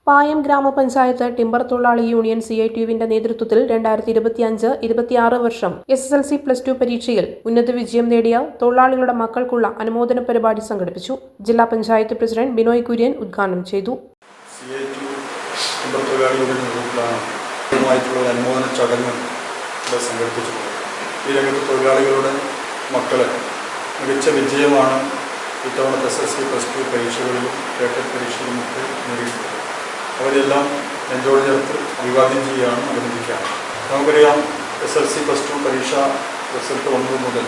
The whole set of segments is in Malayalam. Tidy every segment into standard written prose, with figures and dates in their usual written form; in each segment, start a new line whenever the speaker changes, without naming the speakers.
പായം ഗ്രാമപഞ്ചായത്ത് ടിമ്പർ തൊഴിലാളി യൂണിയൻ CITUവിന്റെ നേതൃത്വത്തിൽ 2025-26 വർഷം SSLC+2 പരീക്ഷയിൽ ഉന്നത വിജയം നേടിയ തൊഴിലാളികളുടെ മക്കൾക്കുള്ള അനുമോദന പരിപാടി സംഘടിപ്പിച്ചു. ജില്ലാ പഞ്ചായത്ത് പ്രസിഡന്റ് ബിനോയ് കുര്യൻ ഉദ്ഘാടനം ചെയ്തു.
അനുമോദന ചടങ്ങ് സംഘടിപ്പിച്ചിട്ടുണ്ട്. ഈ രംഗത്ത് തൊഴിലാളികളുടെ മക്കളെ മികച്ച വിജയമാണ് ഇത്തവണത്തെ SSLC+2 പരീക്ഷകളിലും കേട്ടറ്റ് പരീക്ഷയിലും ഒക്കെ നേടിയിട്ടുള്ളത്. അവരെല്ലാം നെഞ്ചോട് ചേർത്ത് അഭിവാദ്യം ചെയ്യുകയാണ്, അഭിനന്ദിക്കുകയാണ്. നമുക്കറിയാം, SSLC+2 പരീക്ഷ റിസൾട്ട് വന്നത് മുതൽ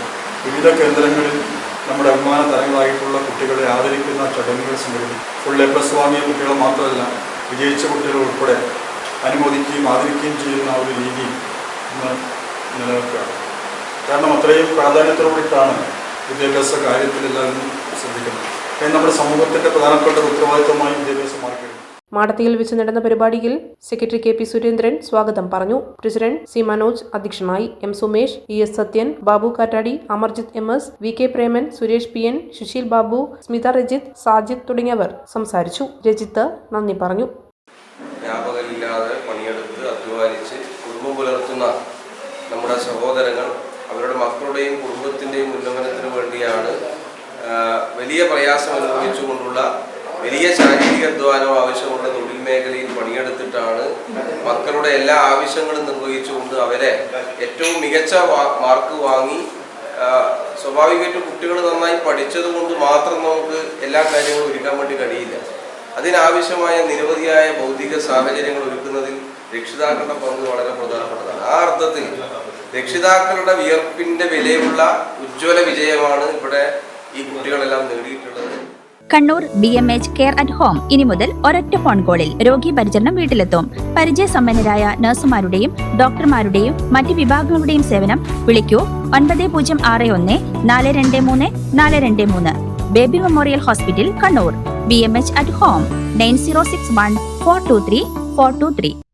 വിവിധ കേന്ദ്രങ്ങളിൽ നമ്മുടെ അഭിമാന തരങ്ങളായിട്ടുള്ള കുട്ടികളെ ആദരിക്കുന്ന ചടങ്ങുകൾ സംഘടിപ്പിക്കും. ഫുൾ A+ വാങ്ങിയ കുട്ടികൾ മാത്രമല്ല, വിജയിച്ച കുട്ടികൾ ഉൾപ്പെടെ അനുമോദിക്കുകയും ആദരിക്കുകയും ചെയ്യുന്ന ഒരു രീതി ഇന്ന് നിലനിൽക്കുകയാണ്. കാരണം അത്രയും പ്രാധാന്യത്തോടുകൂടിയിട്ടാണ് വിദ്യാഭ്യാസ കാര്യത്തിൽ എല്ലാവരും ശ്രദ്ധിക്കുന്നത്. നമ്മുടെ സമൂഹത്തിൻ്റെ പ്രധാനപ്പെട്ട ഉത്തരവാദിത്വമായി വിദ്യാഭ്യാസം മാറിക്കഴിഞ്ഞു.
മാടത്തിയിൽ വെച്ച് നടന്ന പരിപാടിയിൽ സെക്രട്ടറി KP സുരേന്ദ്രൻ സ്വാഗതം പറഞ്ഞു. പ്രസിഡന്റ് C മനോജ് അധ്യക്ഷനായി. M സുമേഷ്, ES സത്യൻ, ബാബു കാറ്റാടി, Amarjith MS, VK Preman, Suresh PN, Sushil Babu, Smitha Rajith, Sajid തുടങ്ങിയവർ സംസാരിച്ചു. രജിത്ത് നന്ദി പറഞ്ഞു.
വ്യാപകമില്ലാതെ പണിയെടുത്ത് അധ്വാനിച്ച് കുടുംബം പുലർത്തുന്ന നമ്മുടെ സഹോദരങ്ങൾ അവരുടെ മക്കളുടെയും കുടുംബത്തിൻ്റെയും ഉന്നമനത്തിന് വേണ്ടിയാണ് വലിയ പ്രയാസം അനുഭവിച്ചുകൊണ്ടുള്ള വലിയ ശാരീരിക അധ്വാനം ആവശ്യമുള്ള തൊഴിൽ മേഖലയിൽ പണിയെടുത്തിട്ടാണ് മക്കളുടെ എല്ലാ ആവശ്യങ്ങളും നിർവഹിച്ചുകൊണ്ട് അവരെ ഏറ്റവും മികച്ച മാർക്ക് വാങ്ങി. സ്വാഭാവികമായിട്ടും കുട്ടികൾ നന്നായി പഠിച്ചത് കൊണ്ട് മാത്രം നമുക്ക് എല്ലാ കാര്യങ്ങളും ഒരുക്കാൻ വേണ്ടി കഴിയില്ല. അതിനാവശ്യമായ നിരവധിയായ ഭൗതിക സാഹചര്യങ്ങൾ ഒരുക്കുന്നതിൽ രക്ഷിതാക്കളുടെ പങ്ക് വളരെ പ്രധാനപ്പെട്ടതാണ്. ആ അർത്ഥത്തിൽ രക്ഷിതാക്കളുടെ വിയർപ്പിന്റെ വിലയുള്ള ഉജ്ജ്വല വിജയമാണ് ഇവിടെ ഈ കുട്ടികളെല്ലാം നേടിയിട്ടുള്ളത്.
Kannur BMH care at home ഇനി മുതൽ ഒരൊറ്റ ഫോൺ കോളിൽ രോഗി പരിചരണം വീട്ടിലെത്തും. പരിചയസമ്പന്നരായ നഴ്സുമാരുടെയും ഡോക്ടർമാരുടെയും മറ്റ് വിഭാഗങ്ങളുടെയും സേവനം വിളിക്കൂ 9061 423 423. Baby memorial hospital, Kannur. BMH at home 9061 423 423.